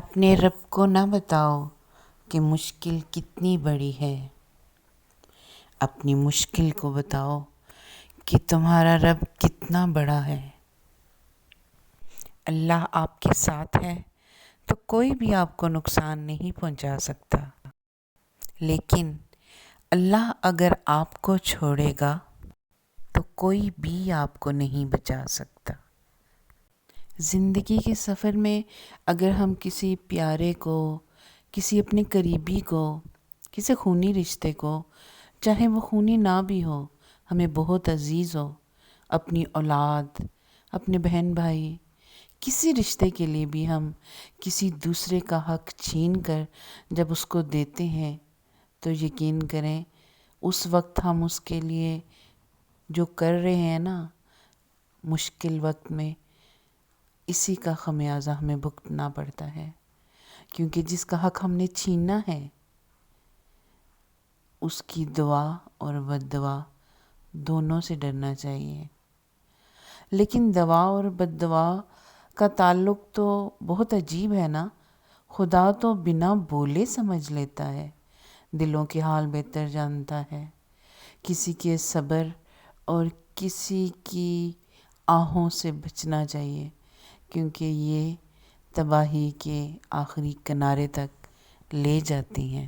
اپنے رب کو نہ بتاؤ کہ مشکل کتنی بڑی ہے، اپنی مشکل کو بتاؤ کہ تمہارا رب کتنا بڑا ہے۔ اللہ آپ کے ساتھ ہے تو کوئی بھی آپ کو نقصان نہیں پہنچا سکتا، لیکن اللہ اگر آپ کو چھوڑے گا تو کوئی بھی آپ کو نہیں بچا سکتا۔ زندگی کے سفر میں اگر ہم کسی پیارے کو، کسی اپنے قریبی کو، کسی خونی رشتے کو، چاہے وہ خونی نہ بھی ہو، ہمیں بہت عزیز ہو، اپنی اولاد، اپنے بہن بھائی، کسی رشتے کے لیے بھی ہم کسی دوسرے کا حق چھین کر جب اس کو دیتے ہیں تو یقین کریں اس وقت ہم اس کے لیے جو کر رہے ہیں نا مشکل وقت میں، اسی کا خمیازہ ہمیں بھگتنا پڑتا ہے، کیونکہ جس کا حق ہم نے چھیننا ہے اس کی دعا اور بد دعا دونوں سے ڈرنا چاہیے۔ لیکن دعا اور بد دعا کا تعلق تو بہت عجیب ہے نا۔ خدا تو بنا بولے سمجھ لیتا ہے، دلوں کے حال بہتر جانتا ہے۔ کسی کے صبر اور کسی کی آہوں سے بچنا چاہیے، کیونکہ یہ تباہی کے آخری کنارے تک لے جاتی ہیں۔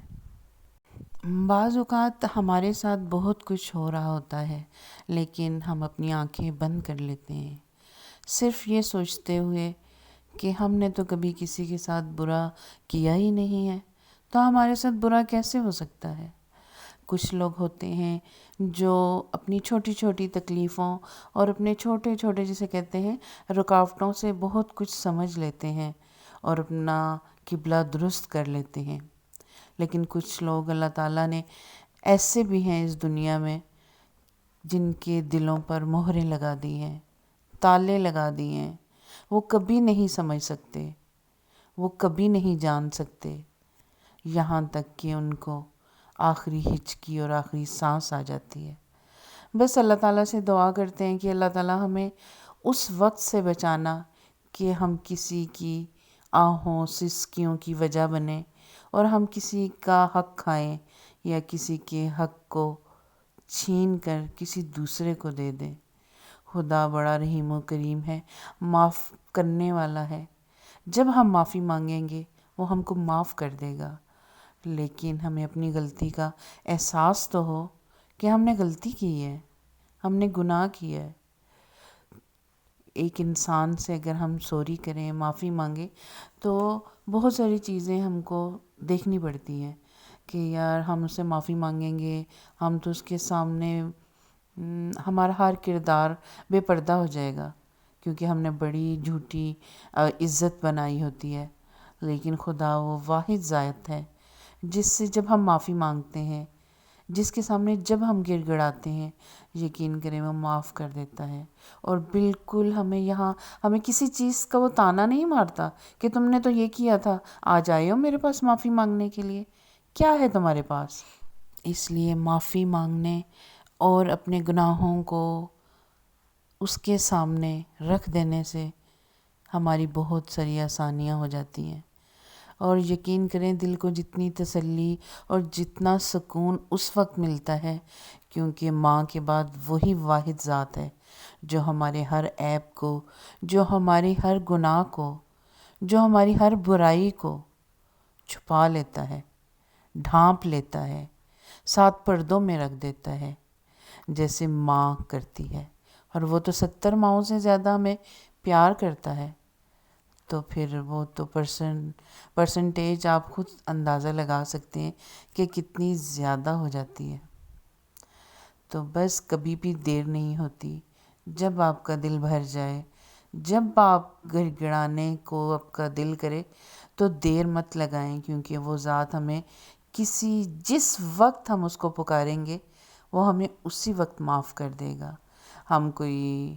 بعض اوقات ہمارے ساتھ بہت کچھ ہو رہا ہوتا ہے، لیکن ہم اپنی آنکھیں بند کر لیتے ہیں، صرف یہ سوچتے ہوئے کہ ہم نے تو کبھی کسی کے ساتھ برا کیا ہی نہیں ہے، تو ہمارے ساتھ برا کیسے ہو سکتا ہے۔ کچھ لوگ ہوتے ہیں جو اپنی چھوٹی چھوٹی تکلیفوں اور اپنے چھوٹے چھوٹے جسے کہتے ہیں رکاوٹوں سے بہت کچھ سمجھ لیتے ہیں اور اپنا قبلہ درست کر لیتے ہیں، لیکن کچھ لوگ اللہ تعالیٰ نے ایسے بھی ہیں اس دنیا میں جن کے دلوں پر مہریں لگا دی ہیں، تالے لگا دیے ہیں۔ وہ کبھی نہیں سمجھ سکتے، وہ کبھی نہیں جان سکتے، یہاں تک کہ ان کو آخری ہچکی اور آخری سانس آ جاتی ہے۔ بس اللہ تعالیٰ سے دعا کرتے ہیں کہ اللہ تعالیٰ ہمیں اس وقت سے بچانا کہ ہم کسی کی آہوں سسکیوں کی وجہ بنیں اور ہم کسی کا حق کھائیں یا کسی کے حق کو چھین کر کسی دوسرے کو دے دیں۔ خدا بڑا رحیم و کریم ہے، معاف کرنے والا ہے۔ جب ہم معافی مانگیں گے وہ ہم کو معاف کر دے گا، لیکن ہمیں اپنی غلطی کا احساس تو ہو کہ ہم نے غلطی کی ہے، ہم نے گناہ کیا ہے۔ ایک انسان سے اگر ہم سوری کریں، معافی مانگیں، تو بہت ساری چیزیں ہم کو دیکھنی پڑتی ہیں کہ یار ہم اس سے معافی مانگیں گے، ہم تو اس کے سامنے ہمارا ہر کردار بے پردہ ہو جائے گا، کیونکہ ہم نے بڑی جھوٹی عزت بنائی ہوتی ہے۔ لیکن خدا وہ واحد ذات ہے جس سے جب ہم معافی مانگتے ہیں، جس کے سامنے جب ہم گڑ گڑاتے ہیں، یقین کریں وہ معاف کر دیتا ہے۔ اور بالکل ہمیں کسی چیز کا وہ طعنہ نہیں مارتا کہ تم نے تو یہ کیا تھا، آج آئے ہو میرے پاس معافی مانگنے کے لیے، کیا ہے تمہارے پاس۔ اس لیے معافی مانگنے اور اپنے گناہوں کو اس کے سامنے رکھ دینے سے ہماری بہت ساری آسانیاں ہو جاتی ہیں، اور یقین کریں دل کو جتنی تسلی اور جتنا سکون اس وقت ملتا ہے، کیونکہ ماں کے بعد وہی واحد ذات ہے جو ہمارے ہر عیب کو، جو ہماری ہر گناہ کو، جو ہماری ہر برائی کو چھپا لیتا ہے، ڈھانپ لیتا ہے، سات پردوں میں رکھ دیتا ہے جیسے ماں کرتی ہے، اور وہ تو 70 ماؤں سے زیادہ ہمیں پیار کرتا ہے۔ تو پھر وہ تو پرسنٹیج آپ خود اندازہ لگا سکتے ہیں کہ کتنی زیادہ ہو جاتی ہے۔ تو بس کبھی بھی دیر نہیں ہوتی، جب آپ کا دل بھر جائے، جب آپ گڑ گڑانے کو آپ کا دل کرے تو دیر مت لگائیں، کیونکہ وہ ذات ہمیں جس وقت ہم اس کو پکاریں گے وہ ہمیں اسی وقت معاف کر دے گا۔ ہم کوئی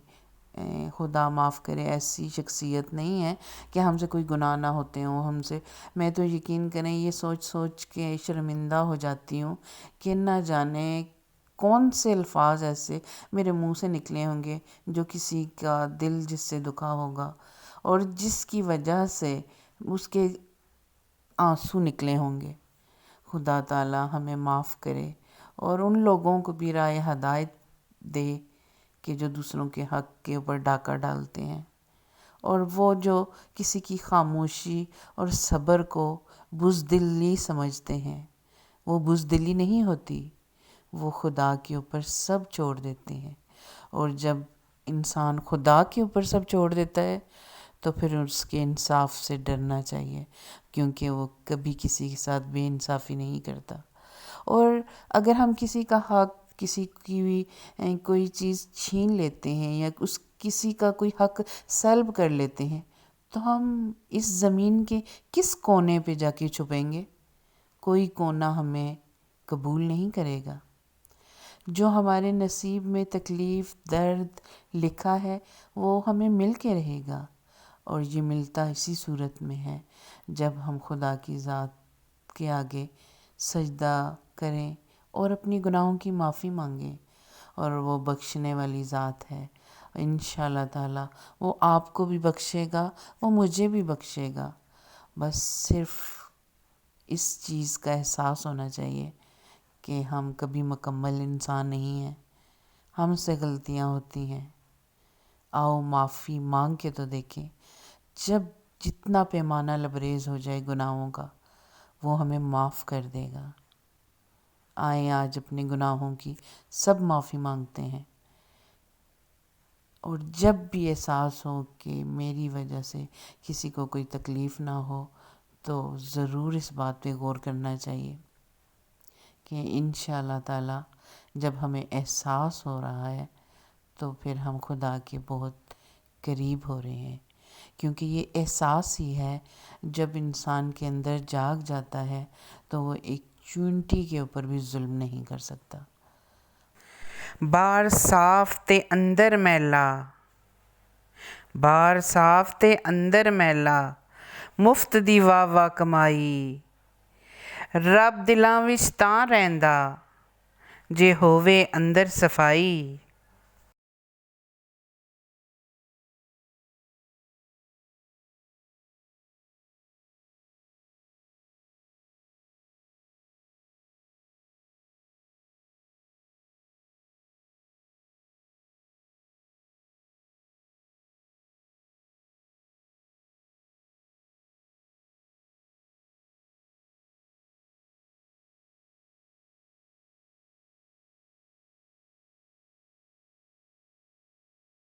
خدا معاف کرے ایسی شخصیت نہیں ہے کہ ہم سے کوئی گناہ نہ ہوتے ہوں ہم سے۔ میں تو یقین کریں یہ سوچ کے شرمندہ ہو جاتی ہوں کہ نہ جانے کون سے الفاظ ایسے میرے منہ سے نکلے ہوں گے جو کسی کا دل جس سے دکھا ہوگا، اور جس کی وجہ سے اس کے آنسو نکلے ہوں گے۔ خدا تعالیٰ ہمیں معاف کرے اور ان لوگوں کو بھی رائے ہدایت دے کہ جو دوسروں کے حق کے اوپر ڈاکہ ڈالتے ہیں، اور وہ جو کسی کی خاموشی اور صبر کو بزدلی سمجھتے ہیں، وہ بزدلی نہیں ہوتی، وہ خدا کے اوپر سب چھوڑ دیتے ہیں۔ اور جب انسان خدا کے اوپر سب چھوڑ دیتا ہے تو پھر اس کے انصاف سے ڈرنا چاہیے، کیونکہ وہ کبھی کسی کے ساتھ بے انصافی نہیں کرتا۔ اور اگر ہم کسی کا حق، کسی کی بھی کوئی چیز چھین لیتے ہیں یا کسی کا کوئی حق سلب کر لیتے ہیں تو ہم اس زمین کے کس کونے پہ جا کے چھپیں گے؟ کوئی کونا ہمیں قبول نہیں کرے گا۔ جو ہمارے نصیب میں تکلیف، درد لکھا ہے وہ ہمیں مل کے رہے گا، اور یہ ملتا اسی صورت میں ہے جب ہم خدا کی ذات کے آگے سجدہ کریں اور اپنی گناہوں کی معافی مانگیں، اور وہ بخشنے والی ذات ہے۔ انشاءاللہ تعالیٰ وہ آپ کو بھی بخشے گا، وہ مجھے بھی بخشے گا۔ بس صرف اس چیز کا احساس ہونا چاہیے کہ ہم کبھی مکمل انسان نہیں ہیں، ہم سے غلطیاں ہوتی ہیں۔ آؤ معافی مانگ کے تو دیکھیں، جب جتنا پیمانہ لبریز ہو جائے گناہوں کا وہ ہمیں معاف کر دے گا۔ آئیں آج اپنے گناہوں کی سب معافی مانگتے ہیں، اور جب بھی احساس ہو کہ میری وجہ سے کسی کو کوئی تکلیف نہ ہو تو ضرور اس بات پہ غور کرنا چاہیے کہ انشاءاللہ تعالیٰ جب ہمیں احساس ہو رہا ہے تو پھر ہم خدا کے بہت قریب ہو رہے ہیں، کیونکہ یہ احساس ہی ہے جب انسان کے اندر جاگ جاتا ہے تو وہ ایک چونٹی کے اوپر بھی ظلم نہیں کر سکتا۔ باہر صاف تے اندر میلا، باہر صاف تے اندر میلا، مفت دی واہ واہ کمائی، رب دلاں وچ تاں رہندا جے ہووے اندر صفائی۔